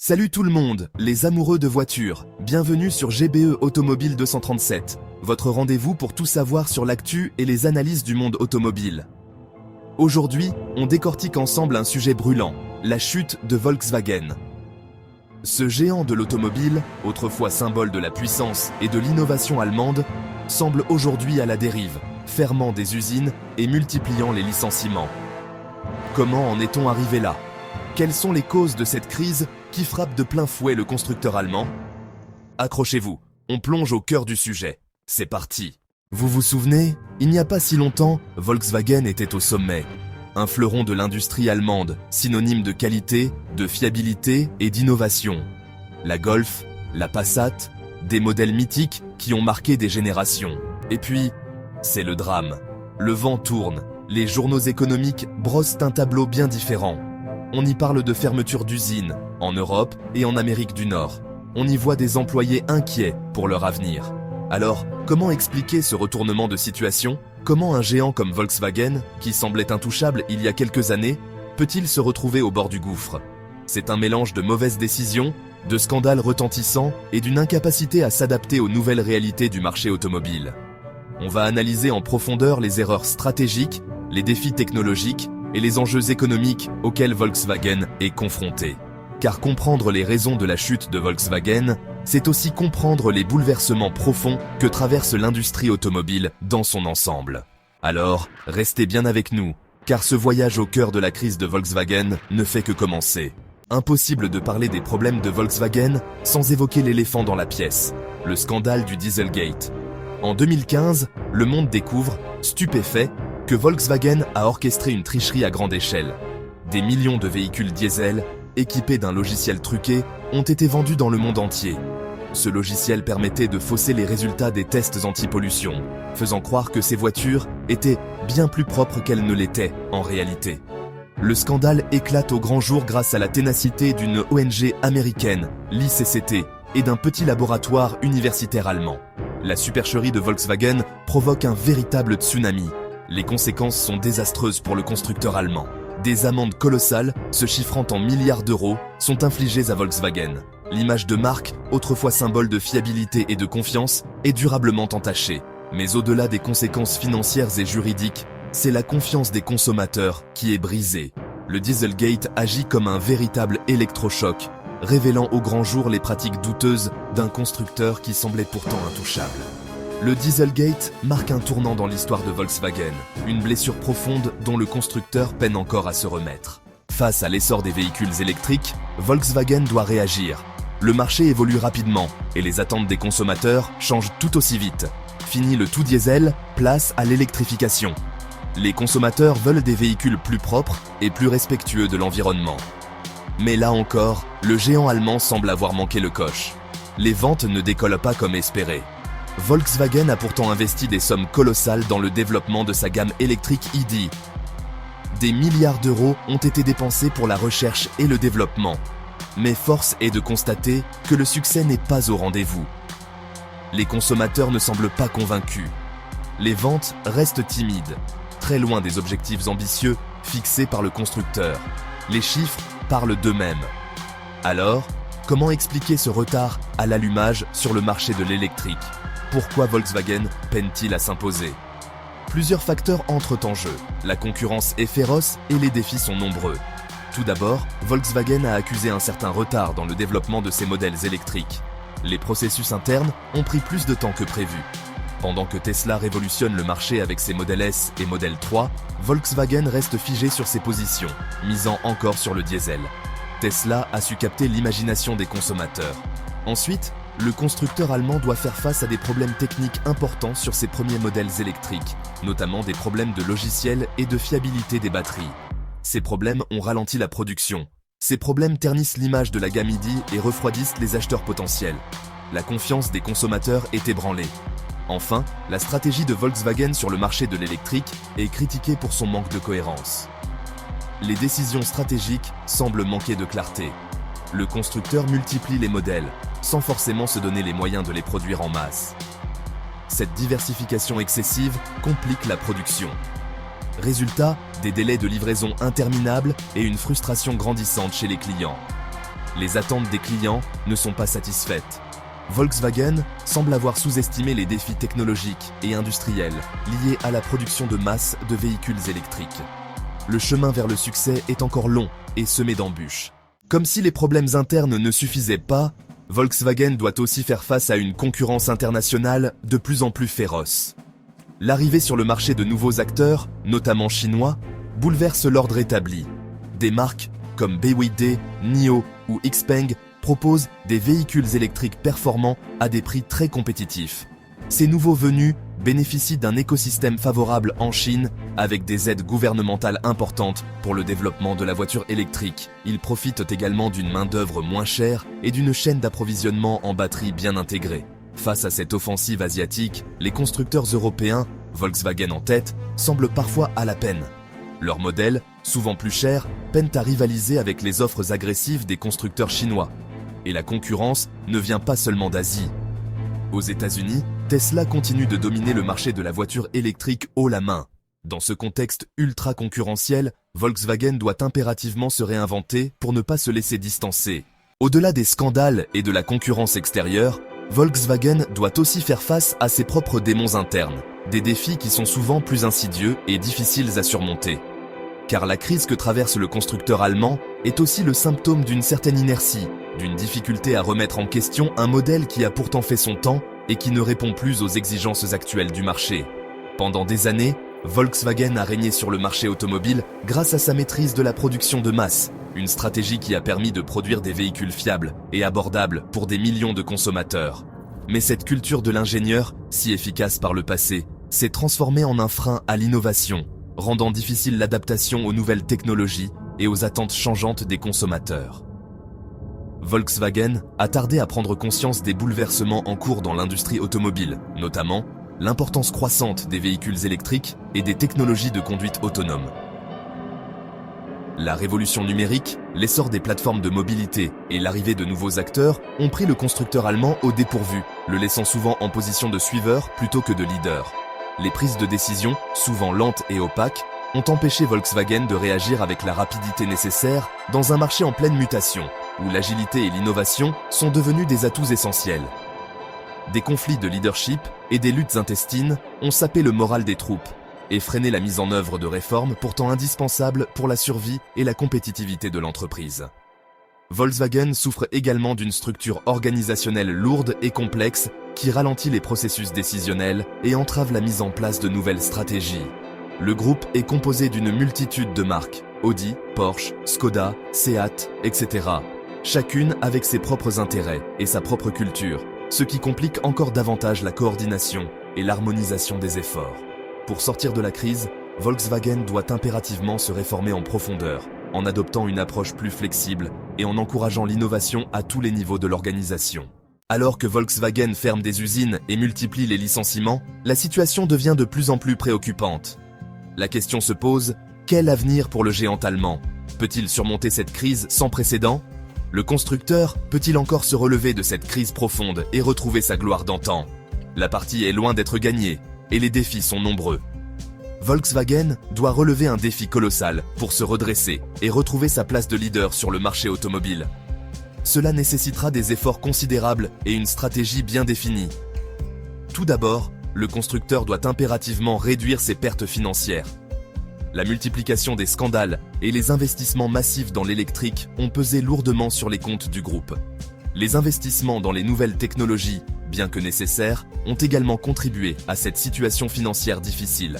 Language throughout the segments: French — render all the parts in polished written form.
Salut tout le monde, les amoureux de voitures. Bienvenue sur GBE Automobile 237, votre rendez-vous pour tout savoir sur l'actu et les analyses du monde automobile. Aujourd'hui, on décortique ensemble un sujet brûlant, la chute de Volkswagen. Ce géant de l'automobile, autrefois symbole de la puissance et de l'innovation allemande, semble aujourd'hui à la dérive, fermant des usines et multipliant les licenciements. Comment en est-on arrivé là ? Quelles sont les causes de cette crise qui frappe de plein fouet le constructeur allemand ? Accrochez-vous, on plonge au cœur du sujet. C'est parti. Vous vous souvenez, il n'y a pas si longtemps, Volkswagen était au sommet. Un fleuron de l'industrie allemande, synonyme de qualité, de fiabilité et d'innovation. La Golf, la Passat, des modèles mythiques qui ont marqué des générations. Et puis, c'est le drame. Le vent tourne, les journaux économiques brossent un tableau bien différent. On y parle de fermeture d'usines, en Europe et en Amérique du Nord. On y voit des employés inquiets pour leur avenir. Alors, comment expliquer ce retournement de situation ? Comment un géant comme Volkswagen, qui semblait intouchable il y a quelques années, peut-il se retrouver au bord du gouffre ? C'est un mélange de mauvaises décisions, de scandales retentissants et d'une incapacité à s'adapter aux nouvelles réalités du marché automobile. On va analyser en profondeur les erreurs stratégiques, les défis technologiques et les enjeux économiques auxquels Volkswagen est confronté. Car comprendre les raisons de la chute de Volkswagen, c'est aussi comprendre les bouleversements profonds que traverse l'industrie automobile dans son ensemble. Alors, restez bien avec nous, car ce voyage au cœur de la crise de Volkswagen ne fait que commencer. Impossible de parler des problèmes de Volkswagen sans évoquer l'éléphant dans la pièce, le scandale du Dieselgate. En 2015, le monde découvre, stupéfait, que Volkswagen a orchestré une tricherie à grande échelle. Des millions de véhicules diesel, équipés d'un logiciel truqué, ont été vendus dans le monde entier. Ce logiciel permettait de fausser les résultats des tests anti-pollution, faisant croire que ces voitures étaient bien plus propres qu'elles ne l'étaient en réalité. Le scandale éclate au grand jour grâce à la ténacité d'une ONG américaine, l'ICCT, et d'un petit laboratoire universitaire allemand. La supercherie de Volkswagen provoque un véritable tsunami. Les conséquences sont désastreuses pour le constructeur allemand. Des amendes colossales, se chiffrant en milliards d'euros, sont infligées à Volkswagen. L'image de marque, autrefois symbole de fiabilité et de confiance, est durablement entachée. Mais au-delà des conséquences financières et juridiques, c'est la confiance des consommateurs qui est brisée. Le Dieselgate agit comme un véritable électrochoc, révélant au grand jour les pratiques douteuses d'un constructeur qui semblait pourtant intouchable. Le Dieselgate marque un tournant dans l'histoire de Volkswagen, une blessure profonde dont le constructeur peine encore à se remettre. Face à l'essor des véhicules électriques, Volkswagen doit réagir. Le marché évolue rapidement et les attentes des consommateurs changent tout aussi vite. Fini le tout diesel, place à l'électrification. Les consommateurs veulent des véhicules plus propres et plus respectueux de l'environnement. Mais là encore, le géant allemand semble avoir manqué le coche. Les ventes ne décollent pas comme espéré. Volkswagen a pourtant investi des sommes colossales dans le développement de sa gamme électrique ID. Des milliards d'euros ont été dépensés pour la recherche et le développement. Mais force est de constater que le succès n'est pas au rendez-vous. Les consommateurs ne semblent pas convaincus. Les ventes restent timides, très loin des objectifs ambitieux fixés par le constructeur. Les chiffres parlent d'eux-mêmes. Alors, comment expliquer ce retard à l'allumage sur le marché de l'électrique ? Pourquoi Volkswagen peine-t-il à s'imposer ? Plusieurs facteurs entrent en jeu. La concurrence est féroce et les défis sont nombreux. Tout d'abord, Volkswagen a accusé un certain retard dans le développement de ses modèles électriques. Les processus internes ont pris plus de temps que prévu. Pendant que Tesla révolutionne le marché avec ses modèles S et Model 3, Volkswagen reste figé sur ses positions, misant encore sur le diesel. Tesla a su capter l'imagination des consommateurs. Ensuite, le constructeur allemand doit faire face à des problèmes techniques importants sur ses premiers modèles électriques, notamment des problèmes de logiciel et de fiabilité des batteries. Ces problèmes ont ralenti la production. Ces problèmes ternissent l'image de la gamme ID et refroidissent les acheteurs potentiels. La confiance des consommateurs est ébranlée. Enfin, la stratégie de Volkswagen sur le marché de l'électrique est critiquée pour son manque de cohérence. Les décisions stratégiques semblent manquer de clarté. Le constructeur multiplie les modèles, sans forcément se donner les moyens de les produire en masse. Cette diversification excessive complique la production. Résultat, des délais de livraison interminables et une frustration grandissante chez les clients. les attentes des clients ne sont pas satisfaites. Volkswagen semble avoir sous-estimé les défis technologiques et industriels liés à la production de masse de véhicules électriques. Le chemin vers le succès est encore long et semé d'embûches. Comme si les problèmes internes ne suffisaient pas, Volkswagen doit aussi faire face à une concurrence internationale de plus en plus féroce. L'arrivée sur le marché de nouveaux acteurs, notamment chinois, bouleverse l'ordre établi. Des marques comme BYD, NIO ou XPeng proposent des véhicules électriques performants à des prix très compétitifs. Ces nouveaux venus bénéficient d'un écosystème favorable en Chine avec des aides gouvernementales importantes pour le développement de la voiture électrique. Ils profitent également d'une main-d'œuvre moins chère et d'une chaîne d'approvisionnement en batterie bien intégrée. Face à cette offensive asiatique, les constructeurs européens, Volkswagen en tête, semblent parfois à la peine. Leurs modèles, souvent plus chers, peinent à rivaliser avec les offres agressives des constructeurs chinois. Et la concurrence ne vient pas seulement d'Asie. Aux États-Unis, Tesla continue de dominer le marché de la voiture électrique haut la main. Dans ce contexte ultra concurrentiel, Volkswagen doit impérativement se réinventer pour ne pas se laisser distancer. Au-delà des scandales et de la concurrence extérieure, Volkswagen doit aussi faire face à ses propres démons internes, des défis qui sont souvent plus insidieux et difficiles à surmonter. Car la crise que traverse le constructeur allemand est aussi le symptôme d'une certaine inertie, d'une difficulté à remettre en question un modèle qui a pourtant fait son temps et qui ne répond plus aux exigences actuelles du marché. Pendant des années, Volkswagen a régné sur le marché automobile grâce à sa maîtrise de la production de masse, une stratégie qui a permis de produire des véhicules fiables et abordables pour des millions de consommateurs. Mais cette culture de l'ingénieur, si efficace par le passé, s'est transformée en un frein à l'innovation, rendant difficile l'adaptation aux nouvelles technologies et aux attentes changeantes des consommateurs. Volkswagen a tardé à prendre conscience des bouleversements en cours dans l'industrie automobile, notamment l'importance croissante des véhicules électriques et des technologies de conduite autonome. La révolution numérique, l'essor des plateformes de mobilité et l'arrivée de nouveaux acteurs ont pris le constructeur allemand au dépourvu, le laissant souvent en position de suiveur plutôt que de leader. Les prises de décision, souvent lentes et opaques, ont empêché Volkswagen de réagir avec la rapidité nécessaire dans un marché en pleine mutation, où l'agilité et l'innovation sont devenus des atouts essentiels. Des conflits de leadership et des luttes intestines ont sapé le moral des troupes et freiné la mise en œuvre de réformes pourtant indispensables pour la survie et la compétitivité de l'entreprise. Volkswagen souffre également d'une structure organisationnelle lourde et complexe qui ralentit les processus décisionnels et entrave la mise en place de nouvelles stratégies. Le groupe est composé d'une multitude de marques, Audi, Porsche, Skoda, Seat, etc. Chacune avec ses propres intérêts et sa propre culture, ce qui complique encore davantage la coordination et l'harmonisation des efforts. Pour sortir de la crise, Volkswagen doit impérativement se réformer en profondeur, en adoptant une approche plus flexible et en encourageant l'innovation à tous les niveaux de l'organisation. Alors que Volkswagen ferme des usines et multiplie les licenciements, la situation devient de plus en plus préoccupante. La question se pose, quel avenir pour le géant allemand? Peut-il surmonter cette crise sans précédent? Le constructeur peut-il encore se relever de cette crise profonde et retrouver sa gloire d'antan? La partie est loin d'être gagnée, et les défis sont nombreux. Volkswagen doit relever un défi colossal pour se redresser et retrouver sa place de leader sur le marché automobile. Cela nécessitera des efforts considérables et une stratégie bien définie. Tout d'abord, le constructeur doit impérativement réduire ses pertes financières. La multiplication des scandales et les investissements massifs dans l'électrique ont pesé lourdement sur les comptes du groupe. Les investissements dans les nouvelles technologies, bien que nécessaires, ont également contribué à cette situation financière difficile.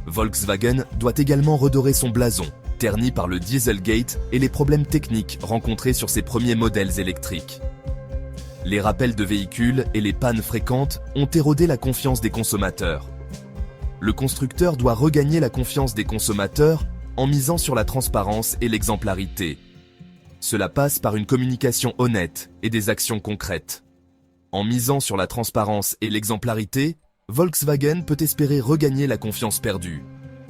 Volkswagen doit également redorer son blason, terni par le Dieselgate et les problèmes techniques rencontrés sur ses premiers modèles électriques. Les rappels de véhicules et les pannes fréquentes ont érodé la confiance des consommateurs. Le constructeur doit regagner la confiance des consommateurs en misant sur la transparence et l'exemplarité. Cela passe par une communication honnête et des actions concrètes. En misant sur la transparence et l'exemplarité, Volkswagen peut espérer regagner la confiance perdue.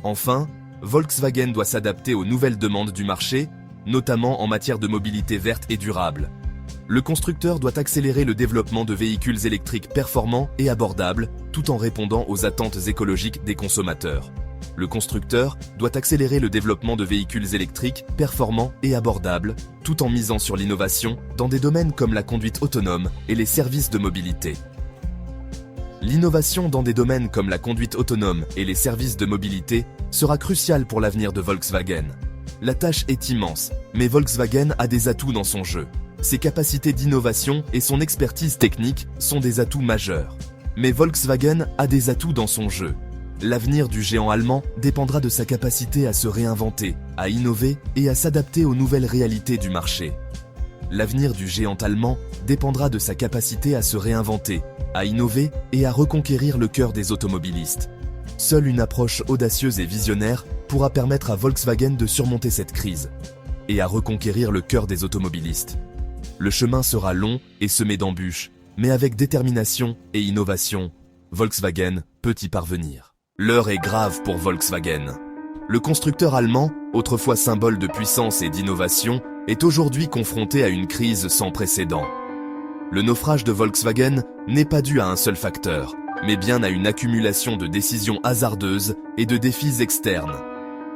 Enfin, Volkswagen doit s'adapter aux nouvelles demandes du marché, notamment en matière de mobilité verte et durable. Le constructeur doit accélérer le développement de véhicules électriques performants et abordables, tout en répondant aux attentes écologiques des consommateurs. Le constructeur doit accélérer le développement de véhicules électriques performants et abordables, tout en misant sur l'innovation dans des domaines comme la conduite autonome et les services de mobilité. L'innovation dans des domaines comme la conduite autonome et les services de mobilité sera cruciale pour l'avenir de Volkswagen. La tâche est immense, mais Volkswagen a des atouts dans son jeu. Ses capacités d'innovation et son expertise technique sont des atouts majeurs. Mais Volkswagen a des atouts dans son jeu. L'avenir du géant allemand dépendra de sa capacité à se réinventer, à innover et à s'adapter aux nouvelles réalités du marché. L'avenir du géant allemand dépendra de sa capacité à se réinventer, à innover et à reconquérir le cœur des automobilistes. Seule une approche audacieuse et visionnaire pourra permettre à Volkswagen de surmonter cette crise et à reconquérir le cœur des automobilistes. Le chemin sera long et semé d'embûches, mais avec détermination et innovation, Volkswagen peut y parvenir. L'heure est grave pour Volkswagen. Le constructeur allemand, autrefois symbole de puissance et d'innovation, est aujourd'hui confronté à une crise sans précédent. Le naufrage de Volkswagen n'est pas dû à un seul facteur, mais bien à une accumulation de décisions hasardeuses et de défis externes.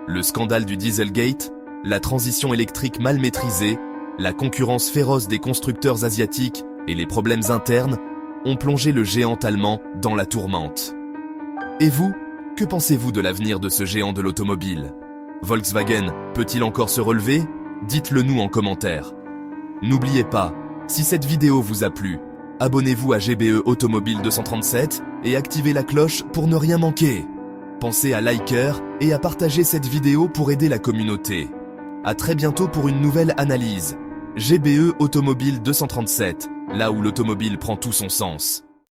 Le scandale du Dieselgate, la transition électrique mal maîtrisée, la concurrence féroce des constructeurs asiatiques et les problèmes internes ont plongé le géant allemand dans la tourmente. Et vous, que pensez-vous de l'avenir de ce géant de l'automobile? Volkswagen peut-il encore se relever? Dites-le nous en commentaire. N'oubliez pas, si cette vidéo vous a plu, abonnez-vous à GBE Automobile 237 et activez la cloche pour ne rien manquer. Pensez à liker et à partager cette vidéo pour aider la communauté. À très bientôt pour une nouvelle analyse. GBE Automobile 237, là où l'automobile prend tout son sens.